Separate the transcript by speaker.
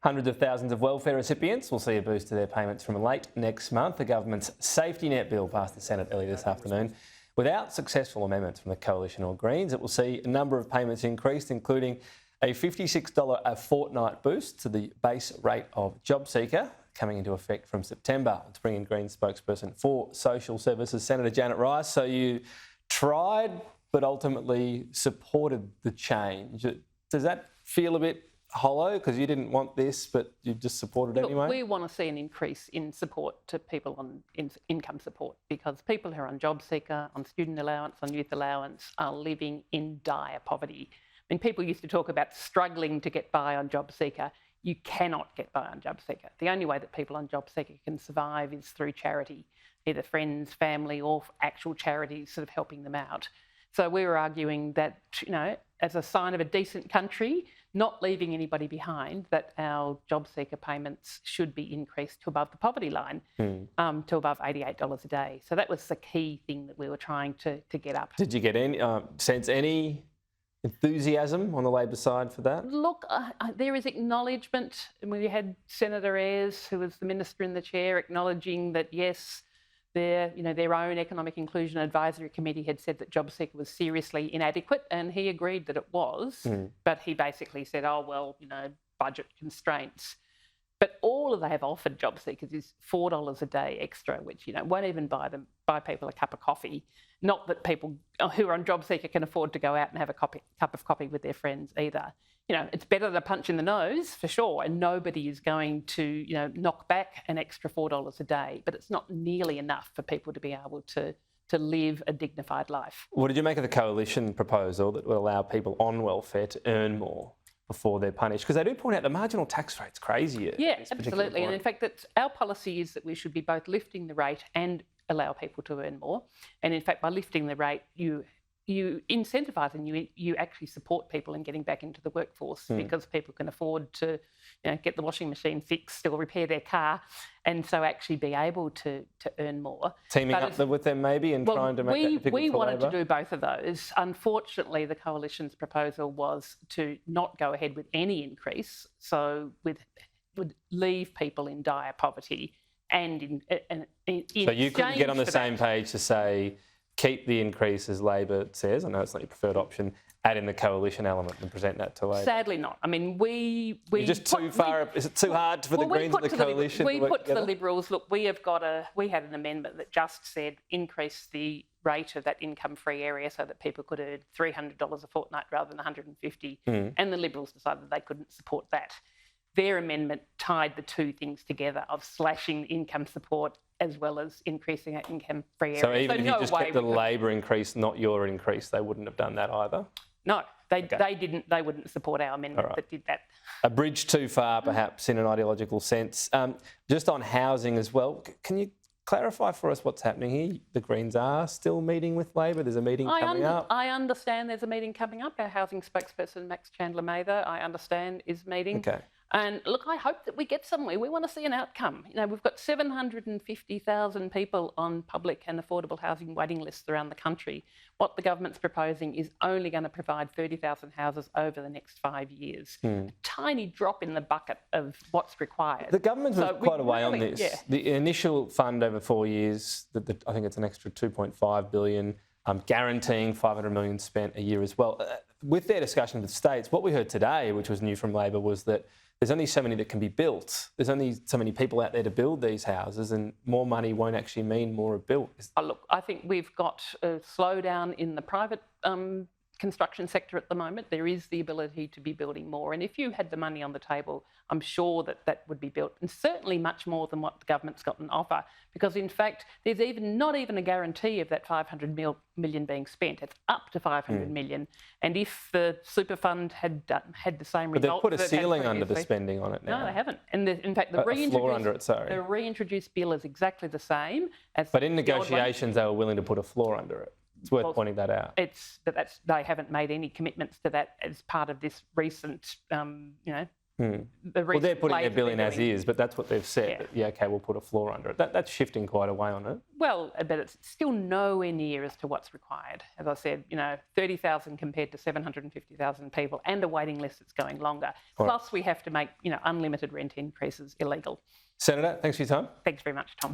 Speaker 1: Hundreds of thousands of welfare recipients will see a boost to their payments from late next month. The government's safety net bill passed the Senate earlier this afternoon. Without successful amendments from the Coalition or Greens, it will see a number of payments increased, including a $56 a fortnight boost to the base rate of JobSeeker, coming into effect from September. Let's bring in Greens spokesperson for Social Services, Senator Janet Rice. So you tried but ultimately supported the change. Does that feel a bit hollow because you didn't want this but you just supported it anyway?
Speaker 2: We want to see an increase in support to people on income support, because people who are on JobSeeker, on student allowance, on youth allowance are living in dire poverty. I mean, people used to talk about struggling to get by on JobSeeker. You cannot get by on JobSeeker. The only way that people on JobSeeker can survive is through charity, either friends, family, or actual charities sort of helping them out. So we were arguing that, as a sign of a decent country, not leaving anybody behind, that our JobSeeker payments should be increased to above the poverty line, to above $88 a day. So that was the key thing that we were trying to get up.
Speaker 1: Did you get any sense any enthusiasm on the Labor side for that?
Speaker 2: Look, there is acknowledgement. We had Senator Ayres, who was the Minister in the chair, acknowledging that, yes, their own Economic Inclusion Advisory Committee had said that JobSeeker was seriously inadequate, and he agreed that it was, but he basically said, budget constraints. But all they have offered job seekers is $4 a day extra, which won't even buy people a cup of coffee. Not that people who are on JobSeeker can afford to go out and have a cup of coffee with their friends either. It's better than a punch in the nose for sure, and nobody is going to knock back an extra $4 a day. But it's not nearly enough for people to be able to live a dignified life.
Speaker 1: What did you make of the Coalition proposal that would allow people on welfare to earn more before they're punished? Because they do point out the marginal tax rate's crazy.
Speaker 2: Yeah, absolutely. And in fact, our policy is that we should be both lifting the rate and allow people to earn more. And in fact, by lifting the rate, you incentivise and you actually support people in getting back into the workforce, because people can afford to get the washing machine fixed or repair their car, and so actually be able to earn more.
Speaker 1: Teaming up with them maybe and trying to make that difficult for
Speaker 2: We wanted
Speaker 1: Labor?
Speaker 2: to do both of those. Unfortunately, the Coalition's proposal was to not go ahead with any increase, so would leave people in dire poverty and in
Speaker 1: So you couldn't get on the same page to say, keep the increase as Labor says, I know it's not your preferred option, add in the Coalition element and present that to Labor?
Speaker 2: Sadly not. I mean,
Speaker 1: You're just too far, is it too hard for the Greens and the Coalition
Speaker 2: We
Speaker 1: to work
Speaker 2: put to the
Speaker 1: together?
Speaker 2: Liberals, look, we had an amendment that just said increase the rate of that income-free area so that people could earn $300 a fortnight rather than $150, and the Liberals decided they couldn't support that. Their amendment tied the two things together of slashing income support as well as increasing our income-free area.
Speaker 1: So even if you just kept the Labor increase, not your increase, they wouldn't have done that either?
Speaker 2: No, they didn't. They wouldn't support our amendment that did that.
Speaker 1: A bridge too far, perhaps, in an ideological sense. Just on housing as well, can you clarify for us what's happening here? The Greens are still meeting with Labor. There's a meeting coming up.
Speaker 2: I understand there's a meeting coming up. Our housing spokesperson, Max Chandler-Mather, I understand, is meeting.
Speaker 1: Okay.
Speaker 2: And look, I hope that we get somewhere. We want to see an outcome. We've got 750,000 people on public and affordable housing waiting lists around the country. What the government's proposing is only going to provide 30,000 houses over the next 5 years. A tiny drop in the bucket of what's required.
Speaker 1: The government's moved quite a way on this.
Speaker 2: Yeah.
Speaker 1: The initial fund over 4 years, I think it's an extra $2.5 billion, guaranteeing $500 million spent a year as well. With their discussion with states, what we heard today, which was new from Labor, was that there's only so many that can be built. There's only so many people out there to build these houses, and more money won't actually mean more are built.
Speaker 2: Look, I think we've got a slowdown in the private construction sector at the moment. There is the ability to be building more, and if you had the money on the table, I'm sure that would be built, and certainly much more than what the government's got on offer, because in fact there's not even a guarantee of that $500 million being spent. It's up to $500 million, and if the super fund had the same result,
Speaker 1: but they've put a ceiling under the spending on it now.
Speaker 2: No, they haven't, and in fact the reintroduced bill is exactly the same as.
Speaker 1: But in negotiations, they were willing to put a floor under it. It's worth pointing that out.
Speaker 2: They haven't made any commitments to that as part of this recent, The
Speaker 1: Well, they're
Speaker 2: recent
Speaker 1: putting their
Speaker 2: Labor
Speaker 1: bill in
Speaker 2: they're
Speaker 1: as
Speaker 2: doing.
Speaker 1: is, but that's what they've said.
Speaker 2: Yeah.
Speaker 1: That, yeah, okay, we'll put a floor under it. That's shifting quite a way on it.
Speaker 2: Well, but it's still nowhere near as to what's required. As I said, 30,000 compared to 750,000 people, and a waiting list that's going longer. Plus, we have to make, unlimited rent increases illegal.
Speaker 1: Senator, thanks for your time.
Speaker 2: Thanks very much, Tom.